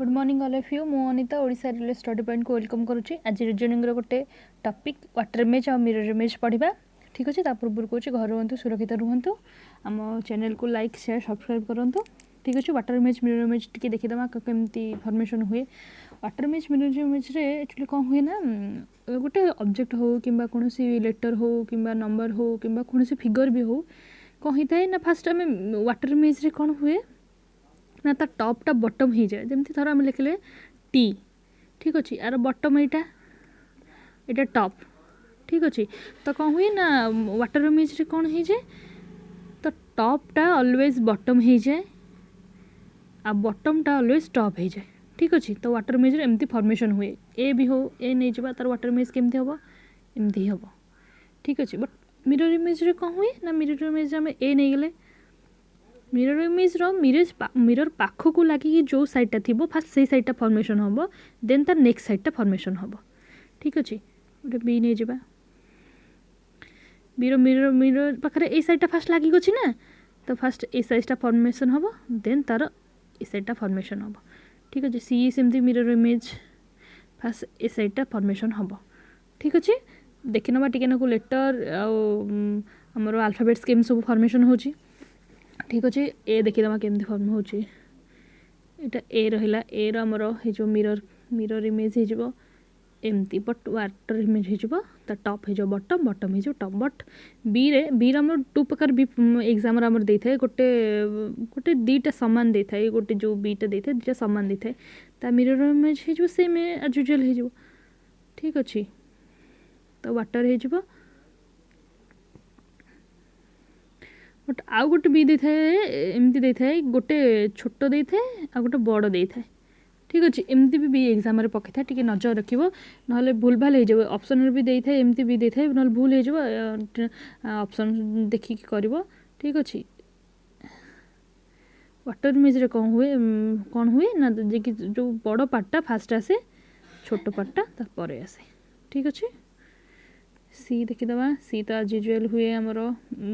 Good morning all of you. मु Anita Odisha railway study point को welcome करुच्ची। आज रिजनिंग गोटे टॉपिक वाटर इमेज और मिरर इमेज पढ़ा। ठीक अच्छे पूर्व कौच घर रुहतु सुरक्षित रुहतु। आम चैनल को लाइक शेयर सब्सक्राइब करूँ। ठीक अच्छे वाटर इमेज मिरर इमेज टी देखीदा केमती फॉर्मेशन हुए। Water image mirror image actually कौन हुए ना गोटे ऑब्जेक्ट हो कि कौन लेटर हो कि नंबर हो कि कौन फिगर भी हो कौन होता है ना फास्ट आम वाटर इमेज कौन हुए ना ता टॉपटा बटम हो जाए। जमी थर आम लिखले टी। ठीक अच्छे यार बटम यहाँ टॉप। ठीक अच्छे तो कौन हुए ना वाटर इमेज रे कौन हो जाए तो टॉपटा ऑलवेज बटम हो जाए आ बटमटा ऑलवेज टॉप हो जाए। ठीक अच्छे तो वाटर इमेज रे एमती फॉर्मेशन हुए। ए भी हो ए नहीं जा तार वाटर इमेज केमती हम एमती हम। ठीक अच्छे बट मिरर इमेज रे कौन हुए ना मिरर इमेज आम ए नहीं गले मिरर इमेज मिरर पाख को लगे जो साइडटा थी फास्ट से साइडटा फॉर्मेशन हम देन तार नेक्स्ट साइडटा फॉर्मेशन हम। ठीक अच्छे गोटे बी नहीं जा बीर मिरर मिरर पाखे ए साइडटा फास्ट लगी अच्छी ना तो फास्ट ए साइडटा फॉर्मेशन हम देन तार ए साइडटा फॉर्मेशन हम। ठीक अच्छे सी सेमती मिरर इमेज फास्ट ए साइडटा फॉर्मेशन हम। ठीक अच्छे देखी ना टी लेटर आमर अल्फाबेट्स केम सब फॉर्मेशन हो। ठीक अच्छे ए देखीद केमती फर्म हो ए रहा ए रमर हो मिरर मिरर इमेज हो एमती बट वाटर इमेज हो टॉप हो बटम बटम हो टॉप बट बी रे बी आम टू प्रकार बी एग्जाम आम दे था गोटे गोटे दीटा सामान दे था गोटे जो बीटा दे था दीटा सामान दे था ता मिरर इमेज हो सेम एज यूजुअल हो। ठीक अच्छे तो वाटर हो बट आउ गोटे बी दे थाए एमती दे थाए गोटे छोट दे थाए आ गोटे बड़ दे थाए। ठीक अच्छे एमती भी एग्जाम रे पकई था टी नजर रखिबो नहले भूल भाल हो जाए। ऑप्शन भी दे थाए एमती भी दे थाए नहले भूल हो जाए ऑप्शन देखिक करिवो। ठीक अच्छे वाटर इमेज रे कौन हुए ना जो बड़ पार्टटा फास्ट आसे छोट पार्टटा तापर आसे। ठीक अच्छे सी देखीदा सी तो आज यूजुअल हुए आमर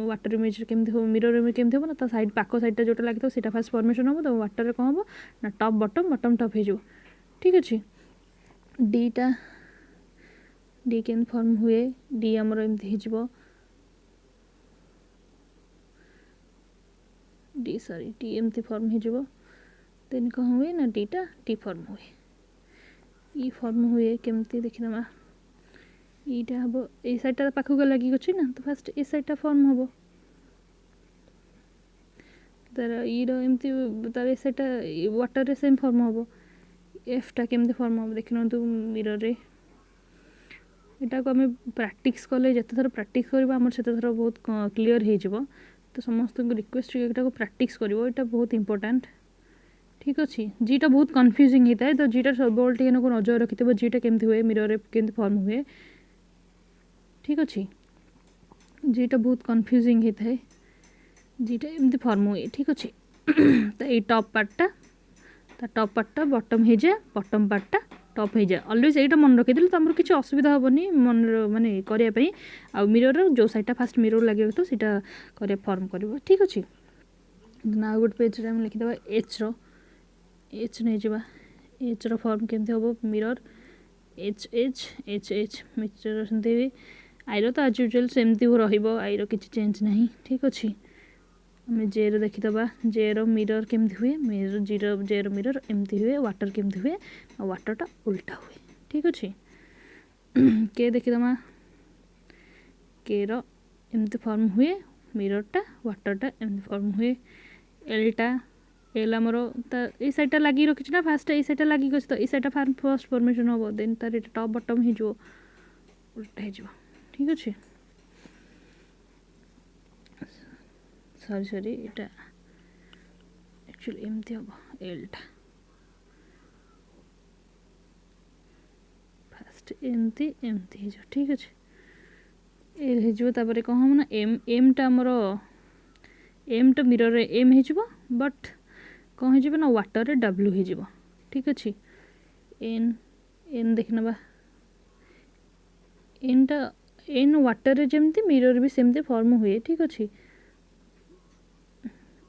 वाटर इमेज केमती हो मिरर इमेज केमती हो ना साइड पाक साइडटा जोटा लगी था फास्ट फॉर्मेशन हम तो वाटर कौन हम ना टॉप बटम टॉप हो। ठीक अच्छे डीटा डी के फॉर्म हुए डी आमर एमती हो डी सॉरी टी एमती फॉर्म हो देन कौन हुए ना डीटा टी फॉर्म हुए ई फॉर्म हुए केमती देखीदा এইটা হব এই সাইডটা পাখক লাগি গছি না তো ফার্স্ট এই সাইডটা ফর্ম হব তার ইর এমতি তার এই সাইডটা ওয়াটারে সেম ফর্ম হব এফটা কেমতি ফর্ম হব দেখি নন্তু মিররে এটাকে আমি প্র্যাকটিস কলে যেতে থর প্র্যাকটিস করিবা আমার সেতে থর বহুত ক্লিয়ার হয়ে যাব। তো সমস্ত রিকোয়েস্ট এটাকে প্র্যাকটিস করিব এটা বহুত ইম্পর্টেন্ট। ঠিক আছে যেটা বহুত কনফ্यूजिंग होता है तो जेटा सब टी नजर रखिथबो जेटा केमती हुए मिरर केमती फॉर्म हुए। ठीक अच्छे जेटा बहुत कन्फ्यूजिंग होता है जेटा एमती फॉर्म हुए। ठीक अच्छे तो ये टॉप पार्टटा बटम हो जाए बटम पार्टटा टॉप हो जाए ऑलवेज यहीटा मन रखी तो आमर किसी असुविधा हेनी मन माने करने आ मिरर जो साइडटा फास्ट मिरर लगे तो सीटा कर फॉर्म कर। ठीक अच्छे ना गोटे पेज में लिखिद एच नहीं जा एच फॉर्म केमती हम mirror H H H H mixture सेमती आईर तो आज यूजुअल सेमती रईर किसी चेंज ना। ठीक अच्छे आम जे देखीदा जे मिरर केमती हुए मिरर जे मिरर एमती हुए वाटर केमती हुए वाटरटा उल्टा हुए। ठीक अच्छे के देखीदा के एमती फॉर्म हुए मिररटा वाटरटा एमती फॉर्म हुए एलटा एल आमर ये साइडटा लगी रखी ना फास्ट ये साइडटा लगी तो ये साइडटा फर्स्ट फॉर्मेशन हम देन तार टॉप बटम हो उल्टा हो। ठीक अच्छे सॉरी सॉरी এটা एक्चुअली एमती हम एलटा फास्ट एमती एमती हो। ठीक अच्छे एल हो कौन हम ना एम एमटा आमर एमटा मिरर एम हो बट कौन हो ना वाटर डब्ल्यू हो। ठीक अच्छे एन एन देख ना एनटा एन वाटर जमती मिरर भी सेमती फॉर्म हुए। ठीक अच्छे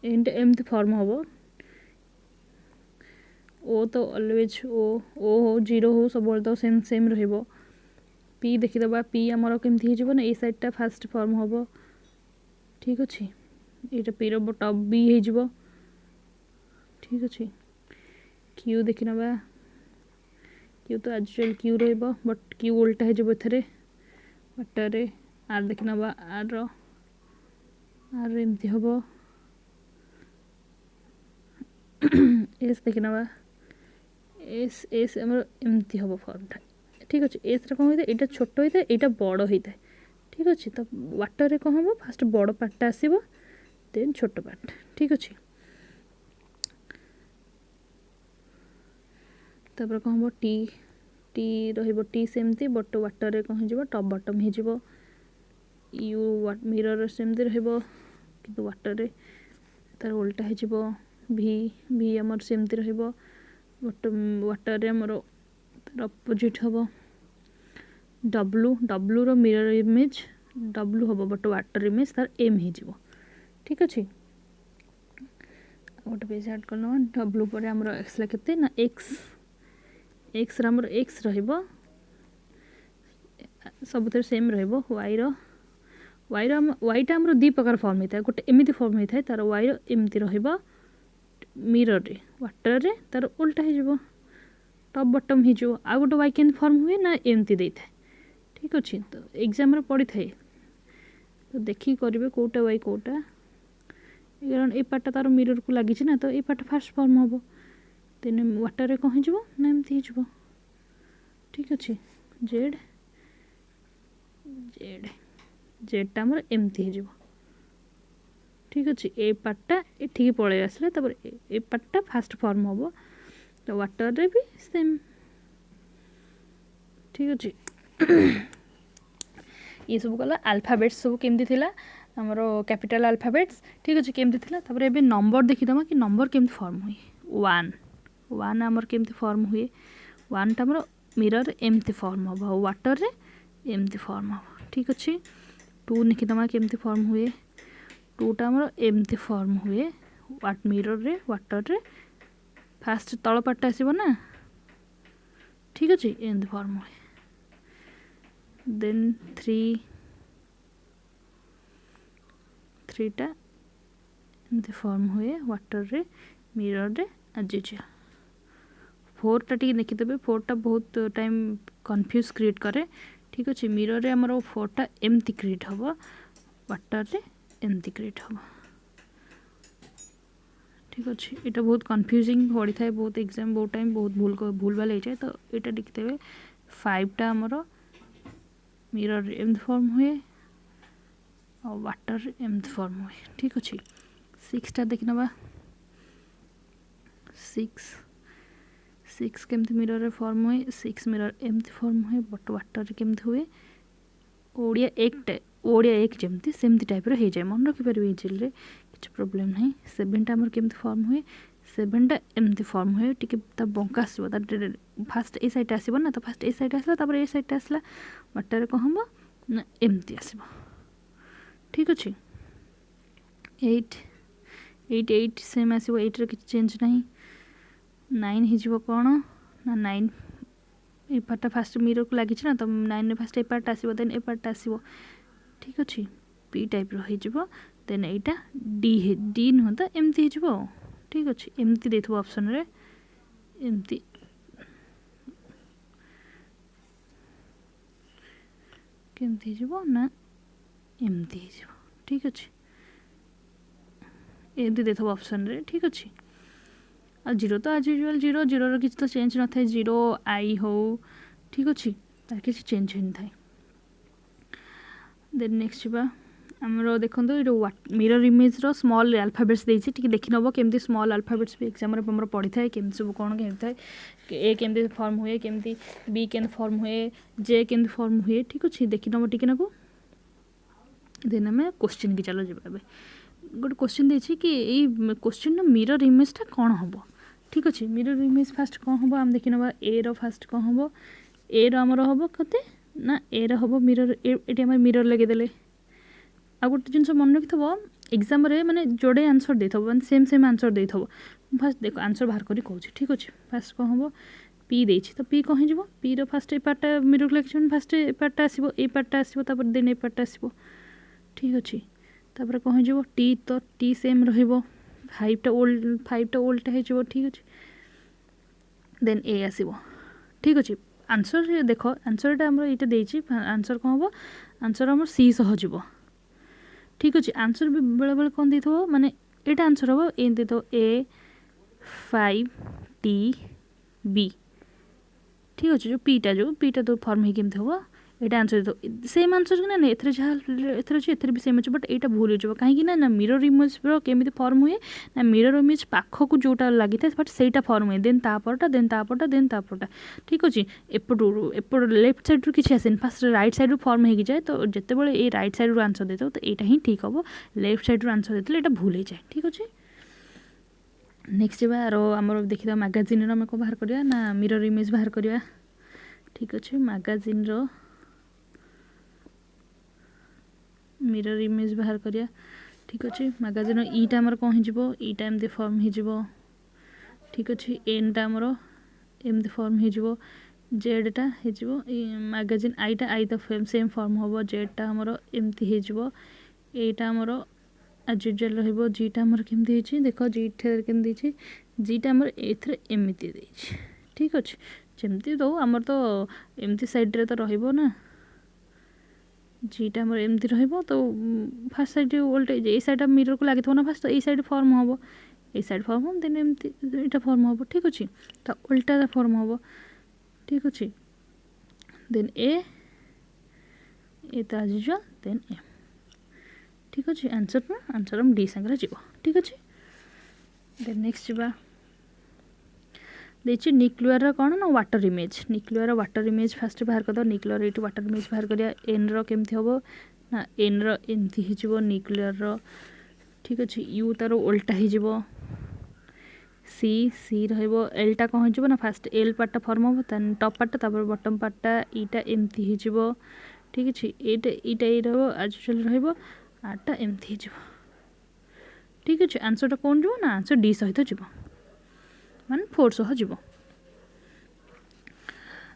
एमती फॉर्म हम ओ तो ऑलवेज ओ हो जीरो हो सब तो सेम सेम रहिबो पी देखिदबा पी आमर केमती हो ना ए साइडटा फास्ट फॉर्म हम ठीक अच्छे ये पी रो टॉप बी हो ठीक अच्छे क्यू देखि नबा क्यू तो एक्चुअल क्यू रहिबो बट क्यू उल्टा हो एथरे वाटर रे आर देखि नबा आर एमती हम एस देखि नबा एस एस आमर एमती हम फॉर्मटा ठीक अच्छे एस कौन होता है यहाँ छोट होता है यहाँ बड़ होता है ठीक अच्छे तो वाटर रे कौन हम फास्ट बड़ पार्टा आसब देन छोट पार्ट ठीक अच्छे तापर कौन हम टी टी टी सेमती बट वाटर रे कौन हो टॉप बॉटम हो यू मिरर सेमती किंतु वाटर रे तार उल्टा हो भी भी आमर सेमती बट वाटर रे आमर तार अपोजिट हम डब्लू डब्लू रो मिरर इमेज डब्लू हम बट वाटर इमेज तार एम हो ठीक अच्छे गोटे पेज ऐड कर डब्लू पर आमर एक्स केते ना एक्स एक्स आमर एक्स सब सेम वाई वाईटा आमर दी प्रकार फॉर्म होता है गोटे एमती फॉर्म होता है तार वाई एमती मिरर रे वाटर रे तार उल्टा हो टॉप बॉटम हो आ गोटे वाई के फॉर्म हुए ना एमती देता है ठीक अच्छे तो एग्जाम पड़ी थाए तो देखिए करेंगे कौटा वाई कौटा कारण ये पार्टा तार मिरर को लगी ना तो ये पार्ट फास्ट फॉर्म हम देन वाटर रे कौन हो ना एमती हो ठीक अच्छे जेड जेड जेडटा आमर एमती हो ठीक अच्छे ए पार्टा ये पलि आसला ए पार्टा फास्ट फॉर्म हम तो वाटर रे भी सेम ठीक अच्छे ये सब गला अल्फाबेट्स सब केमती थिला हमरो कैपिटल अल्फाबेट्स ठीक अच्छे केमती थिला तापर एबे नंबर देखिदमा कि नंबर केमती फॉर्म हुए वन वन आमर केमती फॉर्म हुए वन टा हमरो मिरर एमती फॉर्म हम वाटर रे एमती फॉर्म हम ठीक अच्छे टू लिखिदमा केमती फॉर्म हुए टू टा हमरो एमती फॉर्म हुए मिरर रे वाटर रे फास्ट तल पार्ट आसीबो ना ठीक अच्छे एमती फॉर्म हुए देन थ्रीटा एमती फॉर्म हुए वाटर रे मिरर रे एज फोरटा टी देखीदेवे फोरटा बहुत टाइम कन्फ्यूज क्रिएट करे ठीक अच्छे मिरर रे आमर फोरटा एमती क्रिएट हम वाटर रे एमती क्रिएट हम ठीक अच्छे यहाँ बहुत कन्फ्यूजिंग पड़ी थाए बहुत एग्जाम बहुत टाइम बहुत भूल भाल हो जाए तो यहाँ देखीदेवे फाइवटा आमर मिरर एमती फॉर्म हुए और वाटर एमती फॉर्म हुए ठीक अच्छे सिक्सटा देख नवा सिक्स केमती मिरर रे फॉर्म हुए सिक्स मिरर एमती फॉर्म हुए बट वाटर केमती हुए ओडिया एक जमती सेमती टाइप हो जाए मन रखिपारे इजिली रे किसी प्रोब्लेम नहीं सेवेनटा आमर केमती फॉर्म हुए सेवेनटा एमती फॉर्म हुए टिके बंका आसो फास्ट ए साइड आसो ना तो फास्ट ए साइड आसला ए साइड आसला वाटर कौन हम ना एमती आसो ठीक अच्छे एट सेम आसो एट्रे किसी चेंज नहीं नाइन हो कौन ना नाइन ए पार्टा फास्ट मिरर को लगी ना तो नाइन फास्ट ए पार्ट आसो देन ए पार्ट आसो ठीक अच्छे पी टाइप हो देन यहाँ डी नुह तो एमती हो ठीक अच्छे एमती दे ऑप्शन रे एमती केमती हो ना एमती हो ठीक अच्छे एमती दे ऑप्शन रे ठीक अच्छे आ जीरो तो आज यूजुआल जीरो जीरो किसी तो चेंज न था जीरो आई हो ठीक अच्छे तार किसी चेंज हो था देन नेक्स्ट बा आमर देखो मिरर इमेज रो स्मॉल अल्फाबेट्स देछि ठीक देखि नबो केमती स्मॉल अल्फाबेट्स भी एग्जाम रे हमर पढ़ी थाए केमती सब कोन केमती थाए ए केमती फॉर्म हुए केमती बी केमती फॉर्म हुए जे केमती फॉर्म हुए ठीक अच्छे देखि नबो टिके नाको देन हमें क्वेश्चन की चलो जब गोटे क्वेश्चन देछि कि ए क्वेश्चन नो मिरर इमेजटा कौन हम ठीक अच्छे मिरर इमेज फास्ट कौन हम आम देखि नबा ए रो फास्ट कौन हम ए रो हमर हम कते ना ए रो हम मिरर एटी हम मिरर लगे देले आ गोटे जिन मन रखि एग्जाम रे माने जोड़े आंसर दे मैंने सेम आंसर दे फास्ट देख आंसर बाहर करी कहूँ ठीक अच्छे फास्ट कौन हम पी देछि तो पी कौन हो पी रो फास्ट ए पार्टा मिरर लिखिछन फास्ट ए पार्टा आसीबो ए पार्टा आसीबो तापर देन ए पार्टा आसीबो ठीक अच्छे तापर कौन हो टी तो टी सेम रहिबो 5टा ओल्टा हो ठीक अच्छे देन ए आसीबो ठीक अच्छे आंसर देख आंसरटा आमर ये देछि आंसर कौन हम आंसर आमर सी सह जीवो ठीक अच्छे आंसर भी बेले बेले कौन दे माने एटा आंसर हम ए दे दो ए 5 टी बी ठीक अच्छे जो पीटा तो फर्म हो केमती हम यहाँ आंसर तो सेम आंसर कि ना एथरे जहाँ एथर अच्छे एथरे भी सेम अच्छे बट यहाँ भूल हो कहीं ना मिरर इमेज केमी फर्म हुए ना मिरर इमेज पाखक जोटा लगी था बट सहीटा फर्म हुए देन तापरटा ठीक अच्छे एपट लेफ्ट साइड रू किसी आसेनि फास्ट राइट साइड रू फर्म हो जाए तो जिते बड़े ये राइट साइड रू आंसर देते तो यहाँ ही ठीक हम लेफ्ट साइड रू आंसर देते यहाँ भूल हो जाए ठीक अच्छे नेक्स्ट बार आमर देखा मैगाजिन आम कौन बाहर करवा ना मिरर इमेज बाहर करवा ठीक अच्छे मैगाजिन मिरर इमेज बाहर करिया ठीक अच्छे मैगाजिन ईटा आमर कौन हो ईटा एमती फर्म हो ठीक अच्छे एनटा आमर एमती फर्म हो जेडटा हो मैगाजिन आईटा आई तो सेम फर्म हम जेडटा आमर एमती हो एटा आमर आज यूजुअल रहिबो जीटा आमर केमती होची देखो जीटा केमती जीटा आमर एथरे एमती देछि ठीक अच्छे जमती दो आमर तो एमती साइड रे तो रहिबो ना जीटा आमर एमती रहिबो तो फास्ट साइड वोल्टेज ए साइड मिरर को लागि ना फास्ट तो ए साइड फॉर्म हम ए साइड फॉर्म हम देन एमती एटा फॉर्म हम ठीक अच्छे तो उल्टा फॉर्म हम ठीक अच्छे देन ए तो आज यूजुअल देन ए ठीक अच्छे आंसर हम डी संगे जीव ठीक अच्छे देन नेक्स्ट जा देखिए न्यूक्लियर कौन ना water image nuclear water image fast बाहर कर न्यूक्लियर ये वाटर इमेज बाहर करिया एन केमती हम ना एन एमती हो न्यूक्लियर ठीक अच्छे यू तार उल्टा हो सी रहिबो एलटा कौन हो ना फास्ट एल पार्टा फर्म हम टप पार्टा बटम पार्टा ईटा एमती हो ठीक अच्छे ये आज यूजुअल रटा एमती हो ठीक अच्छे आंसरटा कौन जो ना आंसर डी सहित जीव मान 4 सह जीव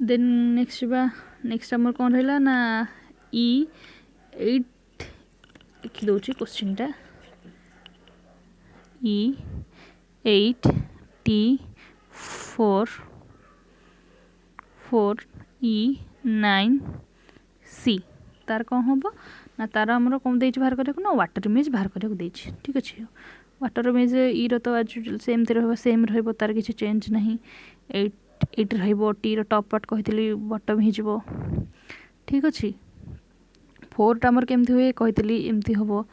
देन नेक्स्ट आमर कौन रहा ना ई 8 लिखी दौर क्वेश्चनटा ई 8 टी 4 ई 9 सी तार कौन हम ना तार आमर कौन दे बाहर करने ना वाटर इमेज बाहर करने ठीक अच्छे वाटर इमेज ईर तो आज सेम सेम तार किसी चेंज नहीं एट टी टॉप पार्ट कही बटम हो ठीक अच्छे 4टा आमर केमती हुए कही एमती हम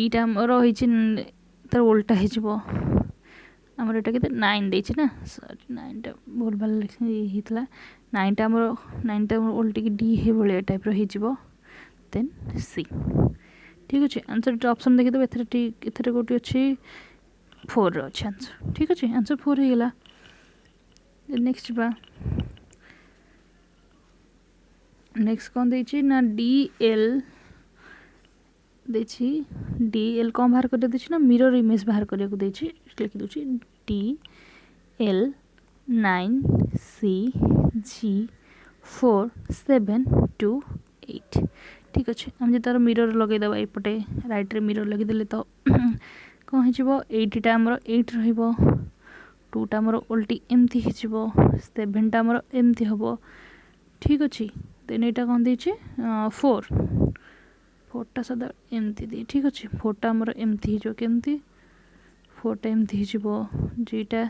ईटा आमर तार उल्टा हो आमर यहाँ के 9 देछि ना सॉरी 9टा भूल भाल होता 9टा आमर 9टा उल्टी डी हे भाई टाइप हो देन सी ठीक अच्छे आंसर ऑप्शन देखिए एथरे गोटे अच्छे 4 अच्छे आंसर ठीक अच्छे आंसर 4 हो गला नेक्स्ट बा नेक्स्ट कौन देछि ना डी एल देछि डी एल कौन बाहर कर देछि ना मिरर इमेज बाहर करिया को देछि लिखि दोछि डी एल 9 सी जी 4 7 2 8 ठीक अच्छे आम जो तार मिरर लगेदेव एपटे राइट रे मिरर लगेदे तो कौन हो 8टा आमर 8 रो2टा आमर उल्टी एमती हो 7टा आमर एमती हम ठीक अच्छे देन यहाँ कौन देछि 4टा सदा एमती दे ठीक अच्छे 4टा आमर एमती हो केमती 4टा एमती हो जीटा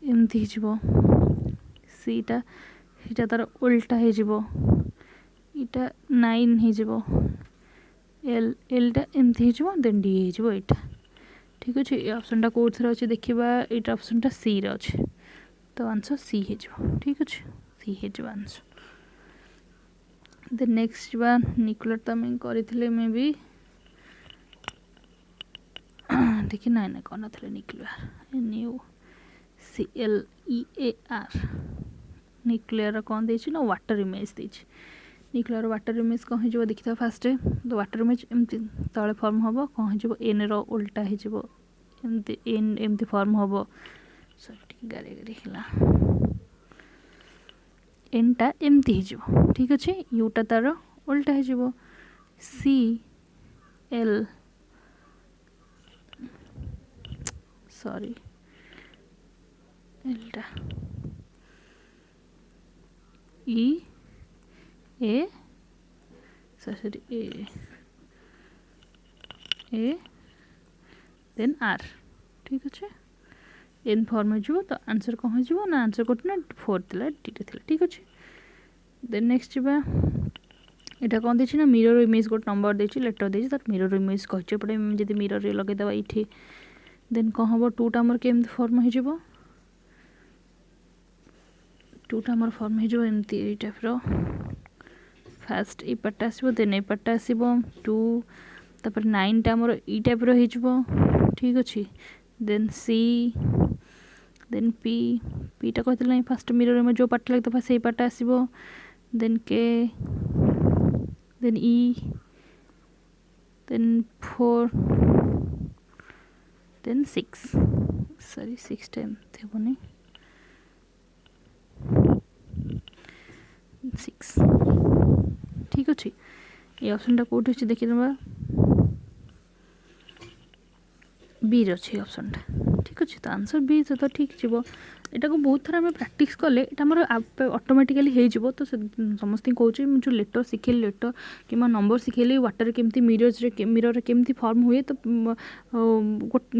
एमती हो सीटा सीटा तार उल्टा हो इटा 9 हो एलटा एमती हो देन डी हो यहाँ ठीक अच्छे ये ऑप्शनटा कौन अच्छे देखा ये ऑप्शनटा सी रे अच्छे तो आंसर सी हो ठीक अच्छे सी हो आंसर देन नेक्स्ट बा न्यूक्लियर तो आम कर मे भी देखिए ना कौन थे न्यूक्लियर NuClEar न्यूक्लियर कौन देछि ना वाटर इमेज देछि न्यूक्लियर वाटर इमेज कौन हो देखी था फास्ट तो वाटर इमेज एमती तले फॉर्म हम कौन हो एन रो उल्टा हो एमती एन एमती फॉर्म हम सॉरी गारे गारे है एनटा एमती हो ठीक अच्छे यूटा तार उल्टा हो सी एल सॉरी एलटा E A sorry A then R ठीक अच्छे एन फॉर्म हो तो आंसर कौन हो ना आंसर कौन ना 4 थी टी थी ठीक अच्छे देन नेक्स्ट जा यहाँ कौन देना मिरर इमेज गोटे नंबर देती लेटर देती तर मिरर इमेज कहीपटे जब मिरर लगेदेवा ये देन कौन हम टूटा आमर केम फॉर्म हो टूटा आमर फॉर्म होमती टाइप फास्ट ये पार्ट आसो देन ये पार्ट आसो टू तापर 9 टा आमर ई टाइप हो ठीक अच्छे देन सी देन पी पीटा कहते फास्ट मिरर में जो पार्ट लगे से पार्ट आसो then K then E then 4 then 6 sorry 6 time हेनी 6 ठीक अच्छे ये ऑप्शन कौट अच्छे देखिए बी अच्छे ऑप्शन ठीक अच्छे तो आंसर बी तो ठीक जीव यहाँ को बहुत थर आम प्राक्ट कले ये ऑटोमेटिकली हो तो समस्त कौन जो लेटर शिखेली लेटर कि नंबर शिखेली वाटर केमती मिरर केमती फॉर्म हुए तो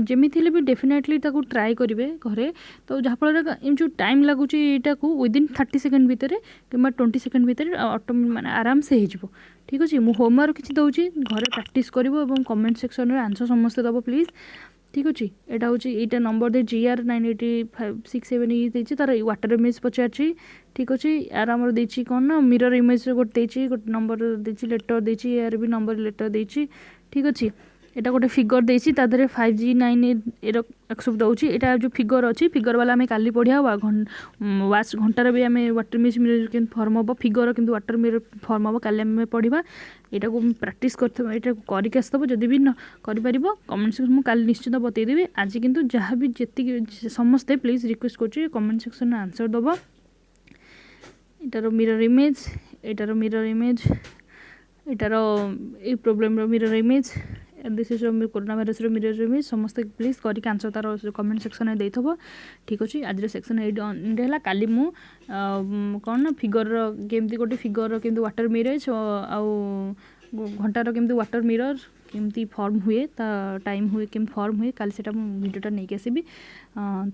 जमी भी डेफिनेटली ट्राए करेंगे घरे तो जहाँफल जो टाइम लगुच यहाँ को विदिन 30 सेकेंड भितर कि 20 सेकेंड भितर ऑटो माने आराम से हो ठीक अच्छे मुझे होमवर्क किसी दूसरी घरे प्राक्ट कर कमेंट सेक्शन में आंसर समस्त दब प्लीज ठीक अच्छे यहाँ हूँ यहाँ नंबर दे GR 98567 ये तार वाटर इमेज पचार ठीक अच्छे यार आमर देती कौन ना मिरर इमेज गोटे गोटे नंबर देती लेटर देती यार भी नंबर लेटर देती ठीक अच्छे यहाँ गोटे फिगर देती 5G 9 सब दूसरी यहाँ जो फिगर अच्छी फिगर वाला आम काली पढ़िया वाच घंटार भी आम वाटर इमेज मिरर के फॉर्म हम फिगर कि वाटर मिरर फॉर्म हम काली आम पढ़ा यहाँ को प्राक्ट करके आसब जदि भी न कर कमेंट सेक्शन मुझे काली निश्चित बतईदेवी आज किंतु जहाँ भी जी समस्ते प्लीज रिक्वेस्ट कर कमेंट सेक्शन में आंसर दब इटार मिरर इमेज इटार मिरर इमेज इटार ये problem mirror image this is corona virus mirror image समस्त प्लीज करके आंसर तार कमेंट सेक्शन में देथबो ठीक अच्छे आज सेक्शन एंड है काली मु कौन ना फिगर केमती गोटे फिगर केमती वाटर मिरर आउ घंटार केमती वाटर मिरर केमती फॉर्म हुए टाइम हुए केम फॉर्म हुए काली से भिडियोटा नहीं आसबि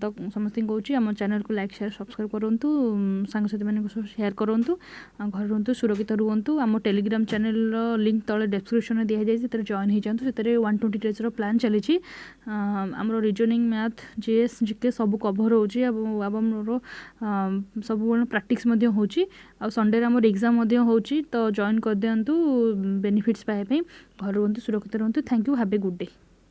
तो समस्त कौन आम चैनल को लाइक शेयर सब्सक्राइब करूँ सांगसाथी मान शेयर करूँ घर रुहतु सुरक्षित रुहतु आम टेलीग्राम चैनल लिंक तले डिस्क्रिप्शन में दिखाई से जॉइन हो जातु से 120 डेज प्लान चली आम रिजनिंग मैथ जीएस जीके सब कभर हो सब प्राक्टिस हो संडे आम एग्जाम हो तो जॉइन कर दिंतु बेनिफिट्स पाइबा घर रुहतु सुरक्षित रुहतु thank you have a good day.